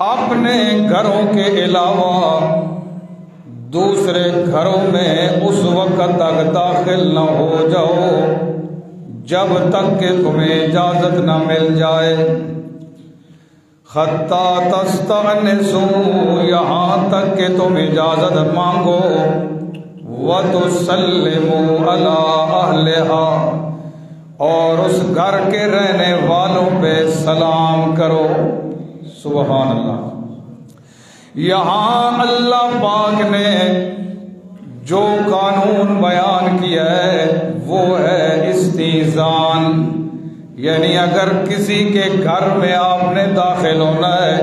اپنے گھروں کے علاوہ دوسرے گھروں میں اس وقت تک داخل نہ ہو جاؤ جب تک کہ تمہیں اجازت نہ مل جائے. حتی تستأنسوا، یہاں تک کہ تم اجازت مانگو. وتسلموا علی اہلہا، اور اس گھر کے رہنے والوں پہ سلام کرو. سبحان اللہ. یہاں اللہ پاک نے جو قانون بیان کیا ہے وہ ہے استئذان، یعنی اگر کسی کے گھر میں آپ نے داخل ہونا ہے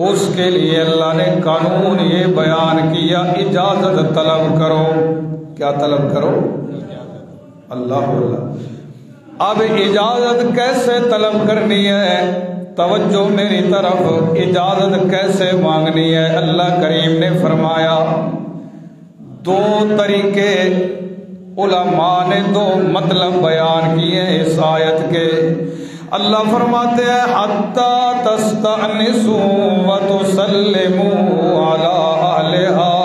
اس کے لیے اللہ نے قانون یہ بیان کیا اجازت طلب کرو. کیا طلب کرو؟ اللہ اللہ. اب اجازت کیسے طلب کرنی ہے؟ توجہ میری طرف. اجازت کیسے مانگنی ہے؟ اللہ کریم نے فرمایا دو طریقے. علماء نے دو مطلب بیان کیے اس آیت کے. اللہ فرماتے ہیں حتی تستأنسوا وتسلموا علی اہلہا،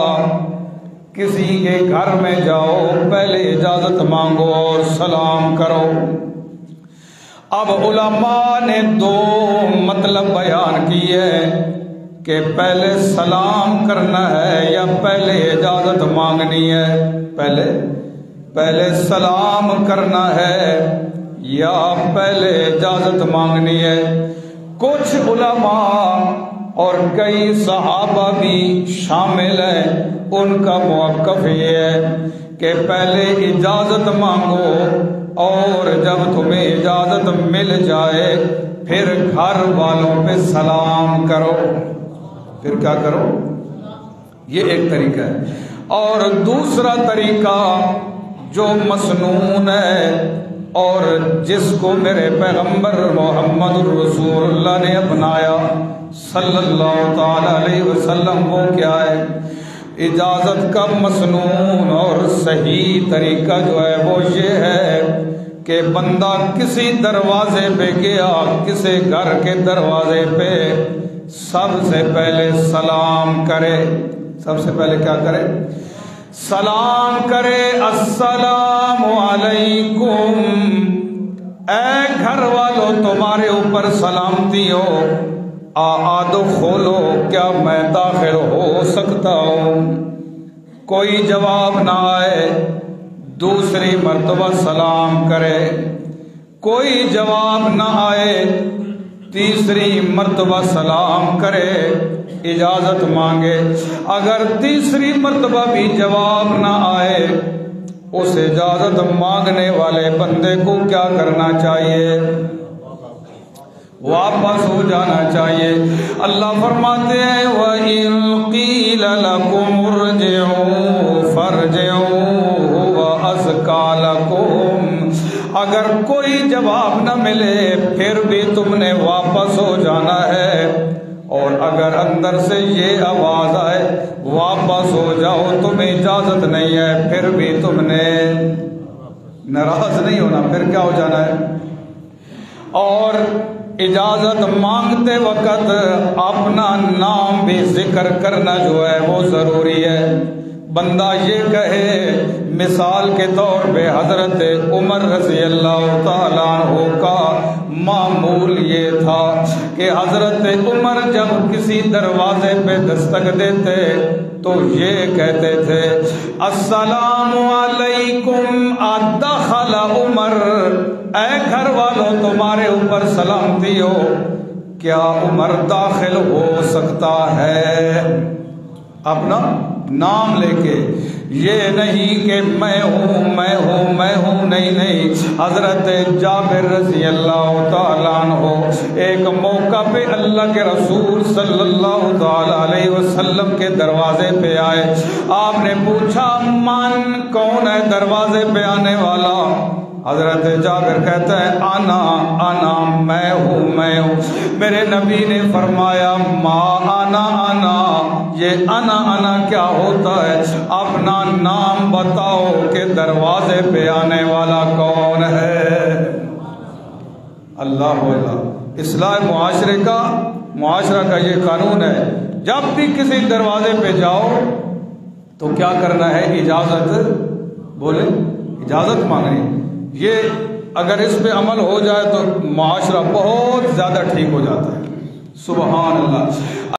کسی کے گھر میں جاؤ پہلے اجازت مانگو اور سلام کرو. اب علماء نے دو مطلب بیان کیے کہ پہلے سلام کرنا ہے یا پہلے اجازت مانگنی ہے. پہلے سلام کرنا ہے یا پہلے اجازت مانگنی ہے. کچھ علماء اور کئی صحابہ بھی شامل ہیں، ان کا موقف یہ ہے کہ پہلے اجازت مانگو اور جب تمہیں اجازت مل جائے پھر گھر والوں پہ سلام کرو. پھر کیا کرو؟ یہ ایک طریقہ ہے. اور دوسرا طریقہ جو مسنون ہے اور جس کو میرے پیغمبر محمد الرسول اللہ نے اپنایا صلی اللہ تعالی علیہ وسلم، وہ کیا ہے؟ اجازت کا مسنون اور صحیح طریقہ جو ہے وہ یہ ہے کہ بندہ کسی دروازے پہ گیا، کسی گھر کے دروازے پہ سب سے پہلے سلام کرے. سب سے پہلے کیا کرے؟ سلام کرے. السلام علیکم، اے گھر والوں تمہارے اوپر سلامتی ہو. آدو کھولو، کیا میں داخل ہو سکتا ہوں؟ کوئی جواب نہ آئے دوسری مرتبہ سلام کرے. کوئی جواب نہ آئے تیسری مرتبہ سلام کرے، اجازت مانگے. اگر تیسری مرتبہ بھی جواب نہ آئے اس اجازت مانگنے والے بندے کو کیا کرنا چاہیے؟ واپس ہو جانا چاہیے. اللہ فرماتے ہیں وَإِن قِيلَ لَكُمُ ارْجِعُوا فَارْجِعُوا هُوَ أَزْكَىٰ لَكُمْ، اگر کوئی جواب نہ ملے پھر بھی تم نے واپس ہو جانا ہے. اور اگر اندر سے یہ آواز آئے واپس ہو جاؤ تمہیں اجازت نہیں ہے، پھر بھی تم نے ناراض نہیں ہونا، پھر کیا ہو جانا ہے؟ اور اجازت مانگتے وقت اپنا نام بھی ذکر کرنا جو ہے وہ ضروری ہے. بندہ یہ کہے، مثال کے طور پہ حضرت عمر رضی اللہ تعالیٰ عنہ کا معمول یہ تھا کہ حضرت عمر جب کسی دروازے پہ دستک دیتے تو یہ کہتے تھے السلام علیکم ادخل عمر، اے گھر والوں تمہارے اوپر سلامتی ہو، کیا عمر داخل ہو سکتا ہے؟ اپنا نام لے کے، یہ نہیں کہ میں ہوں، نہیں. حضرت جابر رضی اللہ تعالیٰ عنہ ایک موقع پہ اللہ کے رسول صلی اللہ تعالیٰ علیہ وسلم کے دروازے پہ آئے. آپ نے پوچھا من کون ہے دروازے پہ آنے والا؟ حضرت جابر کہتا ہے انا میں ہوں. میرے نبی نے فرمایا ما انا، یہ انا کیا ہوتا ہے؟ اپنا نام بتاؤ کہ دروازے پہ آنے والا کون ہے؟ اللہ اصلاح معاشرہ کا یہ قانون ہے. جب بھی کسی دروازے پہ جاؤ تو کیا کرنا ہے؟ اجازت بولے، اجازت مانگنی. یہ اگر اس پہ عمل ہو جائے تو معاشرہ بہت زیادہ ٹھیک ہو جاتا ہے. سبحان اللہ.